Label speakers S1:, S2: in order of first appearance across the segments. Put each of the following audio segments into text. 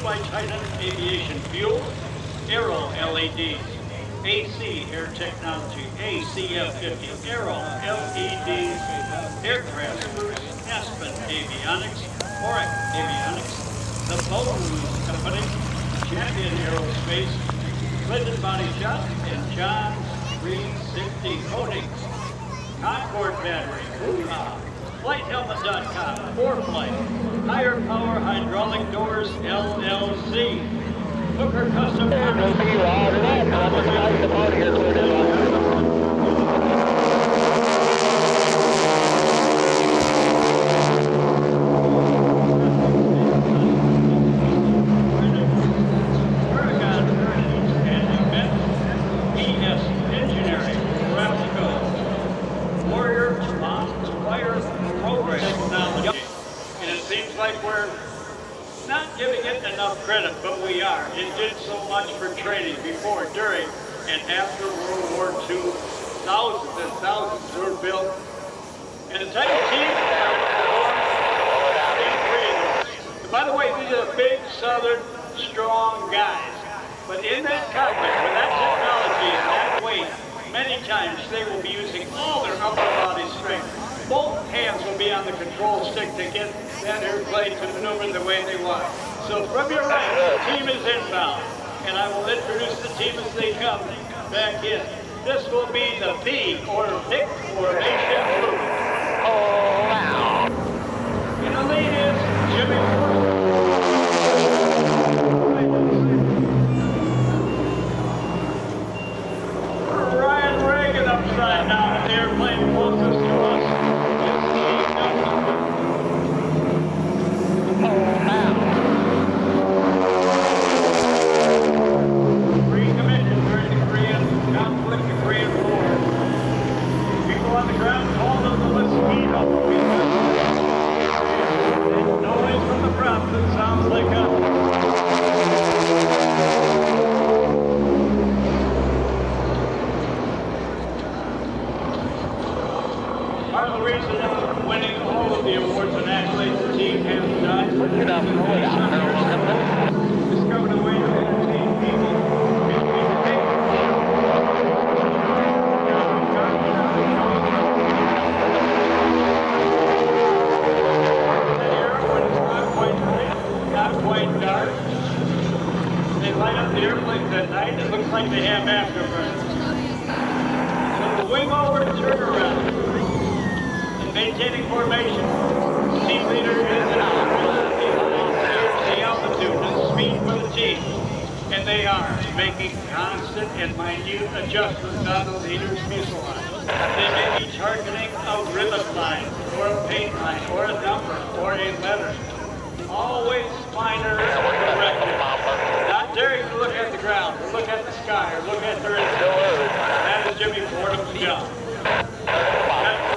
S1: by Titan Aviation Fuel, Aero LEDs, AC Air Technology, ACF50, Aero LEDs, Aircraft Screws, Aspen Avionics, Oric Avionics, the Bowes Company, Champion Aerospace, Clinton Body Shop, and John's 360 Coatings, Concord Battery, FlightHelmet.com, 4Flight, Higher Power Hydraulic Doors, LLC, Hooker Custom credit, but we are. It did so much for training before, during, and after World War II. Thousands and thousands were built. And the Titan team, by the way, these are big, southern, strong guys. But in that cockpit, with that technology and that weight, many times they will be using all their upper body strength. Both hands will be on the control stick to get that airplane to maneuver the way they want. So from your right, the team is inbound, and I will introduce the team as they come back in. This will be the V, or Vic Formation Blue. Oh, wow. And the lead is Jimmy Fordham. Bryan Regan upside down, the airplane closest to us.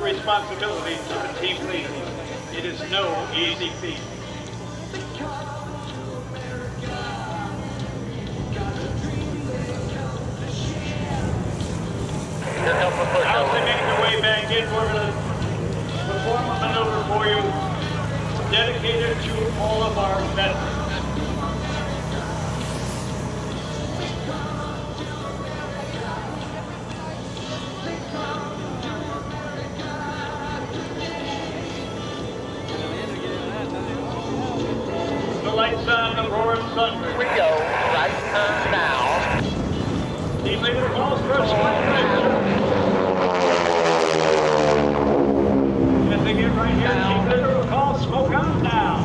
S1: Responsibility to the team leader. It is no easy feat. As they make their way back in, we're going to perform a maneuver for you dedicated to all of our veterans. Lights on the roaring thunder.
S2: We go. Right turn now.
S1: Team leader calls for a slight right. As they get right here, team leader will call smoke on down.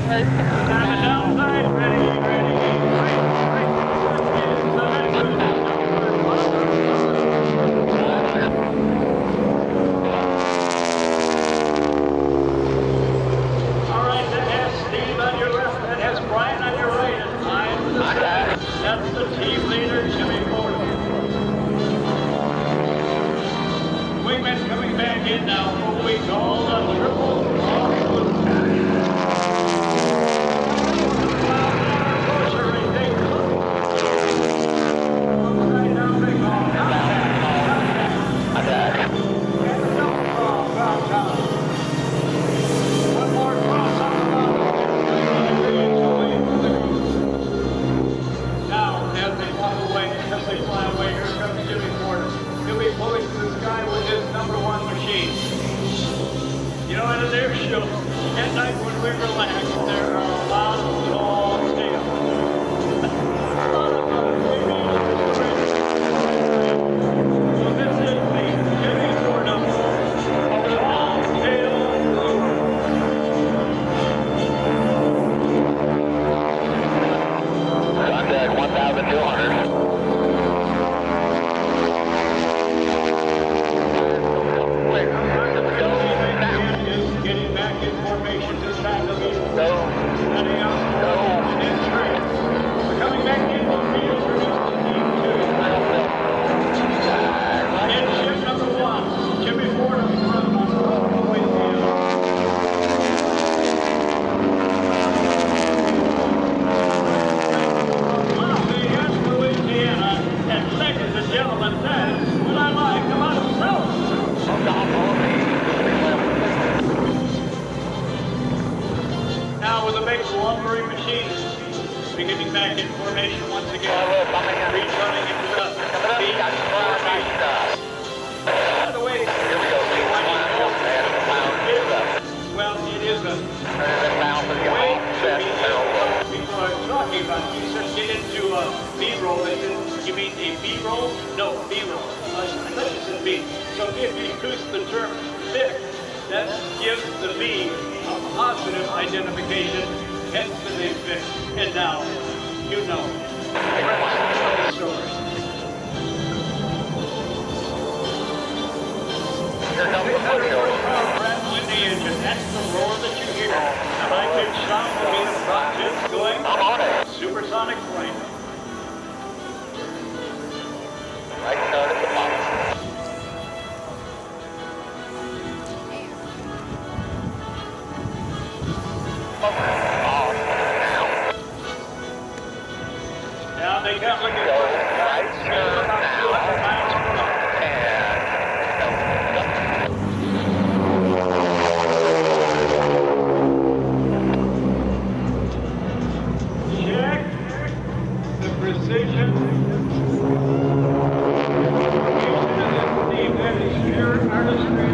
S1: Time is outside. Ready. Bryan on your right, and I'm the side. That's the team leader, Jimmy Fordham. Wingmen coming back in now for what we call the triple cross. like when we relax, there are a lot of tall tales. A lot of aviation stories. So this is the Jimmy Fordham Long Tail Blue.
S2: Contact 1,200.
S1: Getting back in formation this time of year.
S2: Go.
S1: Setting up.
S2: Go.
S1: And in trace. We're coming back in the field for team 2. In ship number 1, Jimmy Fordham from Louisiana. Lafayette, Louisiana. And ladies and gentlemen, that's what I like about himself. Now with a big lumbering machine beginning back in formation once again, returning into the beat formation. By the way, well, it is a way to be people are talking about. You said get into B-roll. They said, you mean a B-roll? No, B-roll. Unless you said B. So if you use the term thick, that gives the B a positive identification, hence the name Vic. And now, you know the story.
S2: Here comes the
S1: Power rattle in the engine. That's the roar that you hear. The high-pitched sound will be the front jets going
S2: I'm on it.
S1: supersonic flight.
S2: Right start at the bottom.
S1: Now they come looking for
S2: Right start now.
S1: check the precision. That is pure artistry.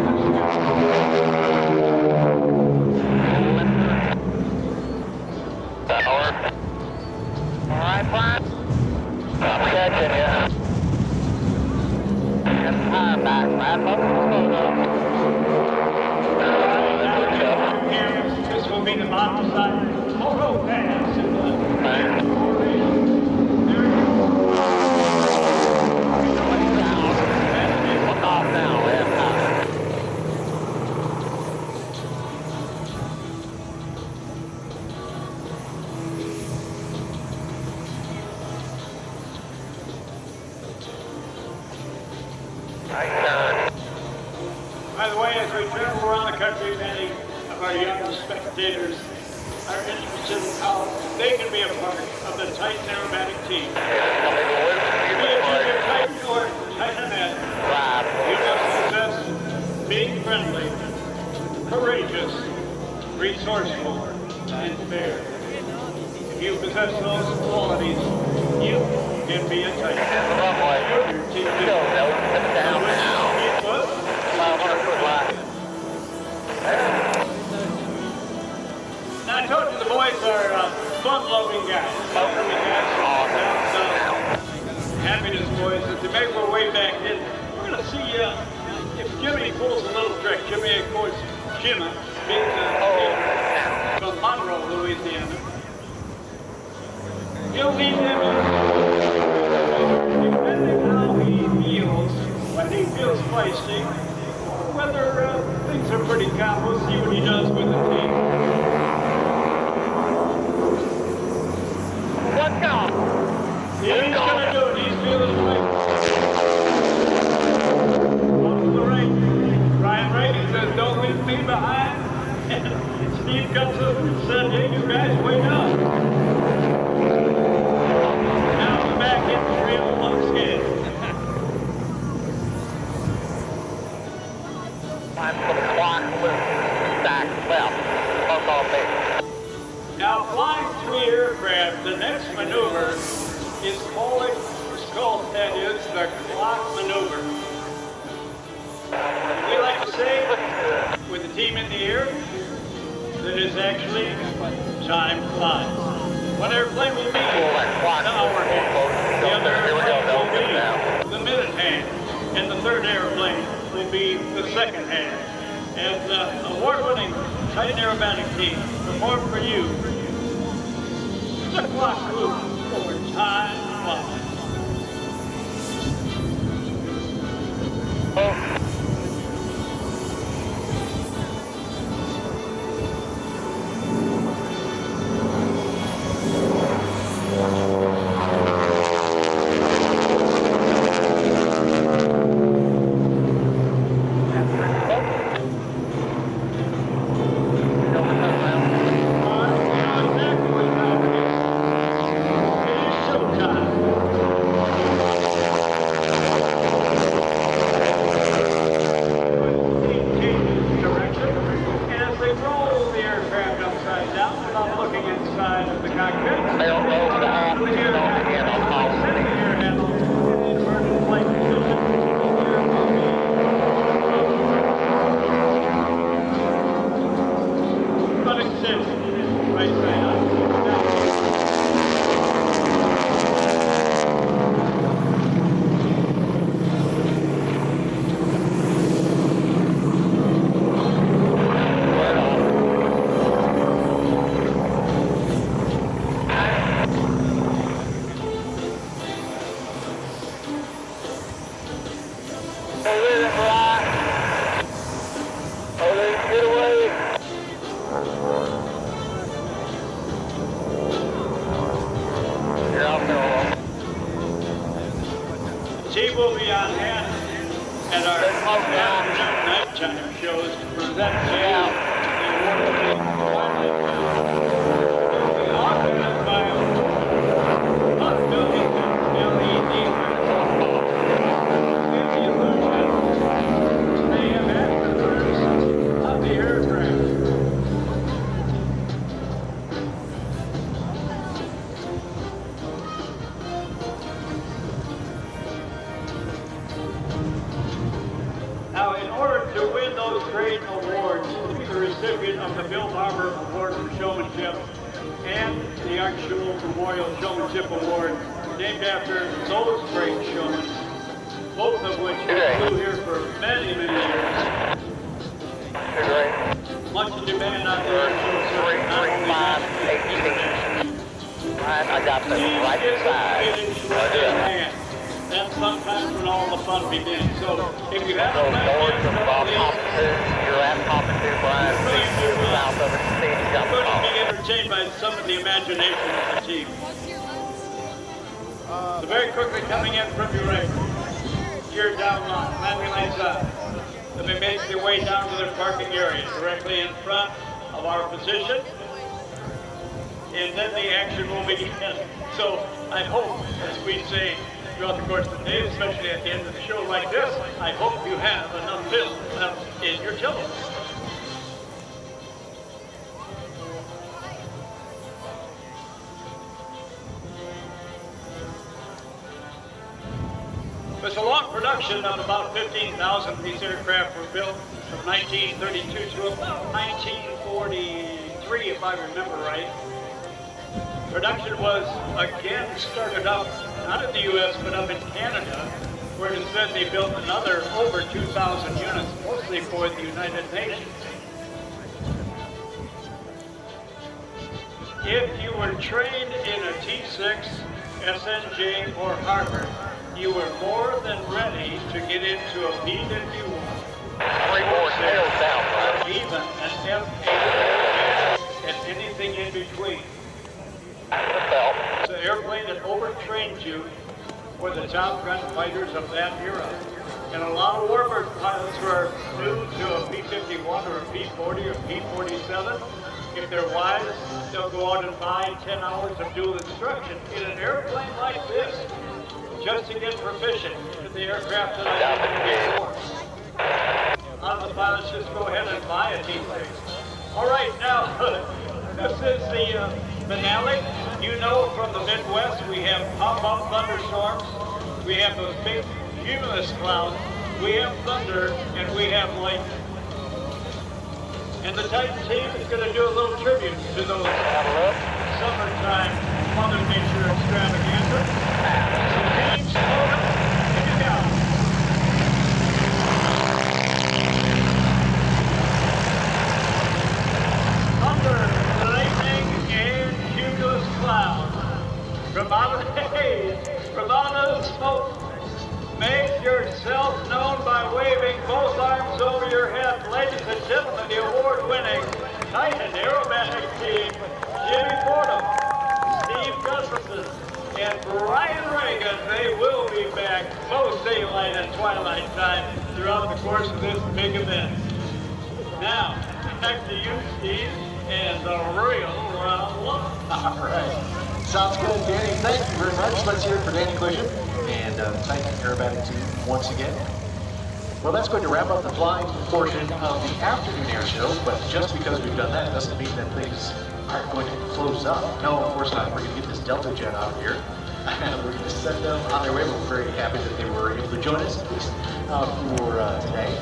S2: All right, Bryan. I'm catching you. Get the tire back, man.
S1: This will be the bottom side. Moto pass.
S2: Look off now, man. Right turn.
S1: By the way, as we travel around the country, many of our young spectators are interested in how they can be a part of the Titan Aerobatic Team. Be it either Titan or Titanette, you must possess being friendly, courageous, resourceful, and fair. If you possess those qualities, you can be a Titan. Your team
S2: Down now. 500 foot line.
S1: Now, I told you the boys are fun-loving guys. Welcoming guys from down south. Happiness boys. As we make our way back in, we're going to see if Jimmy pulls a little trick. Jimmy, of course, Jimmy, being from Monroe, Louisiana. He'll be depending how he feels, when he feels feisty, whether things are pretty calm. We'll see what he does with the team.
S2: What's up?
S1: Yeah, he's gonna do it. He's feeling like off to the right. Bryan Regan says, "Don't leave me behind." And Steve comes up and said, "Hey, you guys, wake up." Now we're back in the real once again.
S2: Time for the clock loose. Back left. Fuck off me.
S1: Now, flying 3 aircraft, the next maneuver is called that is the clock maneuver. We like to say, with the team in the air, that is actually time flies. One airplane will be the hour hand, the other airplane will be the minute hand, and the third airplane will be the second hand. And the award-winning Titan Aerobatic Team perform for you the clock group over time flies. There's a long production of about 15,000 these aircraft were built from 1932 to about 1943, if I remember right. Production was again started up, not in the U.S., but up in Canada, where it said they built another over 2,000 units, mostly for the United Nations. If you were trained in a T6, SNJ, or Harvard, you were more than ready to get into a B-51, or even an F-8, and anything in between. It's an airplane that overtrained you for the top gun fighters of that era. And a lot of warbird pilots who are new to a P-51 or a P-40 or P-47, if they're wise, they'll go out and buy 10 hours of dual instruction in an airplane like this, just to get proficient in the aircraft that I mentioned before. A lot of the pilots just go ahead and buy a T6. All right, now, this is the finale. You know, from the Midwest, we have pop-up thunderstorms. We have those big cumulus clouds. We have thunder, and we have lightning. And the Titan team is going to do a little tribute to those summertime Mother Nature extravaganza. So James Fordham, take it down. Thunder, lightning, and cumulus clouds. From out of the haze, from out of the smoke, make yourself known by waving both arms over your head. Ladies and gentlemen, the award-winning Titan Aerobatic Team, Jimmy Fordham, Steve Gustafson, and Bryan Regan. They will be back most daylight and twilight time throughout the course of this big event. Now, back to you, Steve, and the real round one.
S3: All right. Sounds good, Danny. Thank you very much. Let's hear it for Danny Cushion and Titan Aerobatic Team once again. Well, that's going to wrap up the flying portion of the afternoon air show, but just because we've done that doesn't mean that things aren't going to close up. No, of course not. We're going to get this Delta jet out of here. We're going to send them on their way. We're very happy that they were able to join us, at least for today.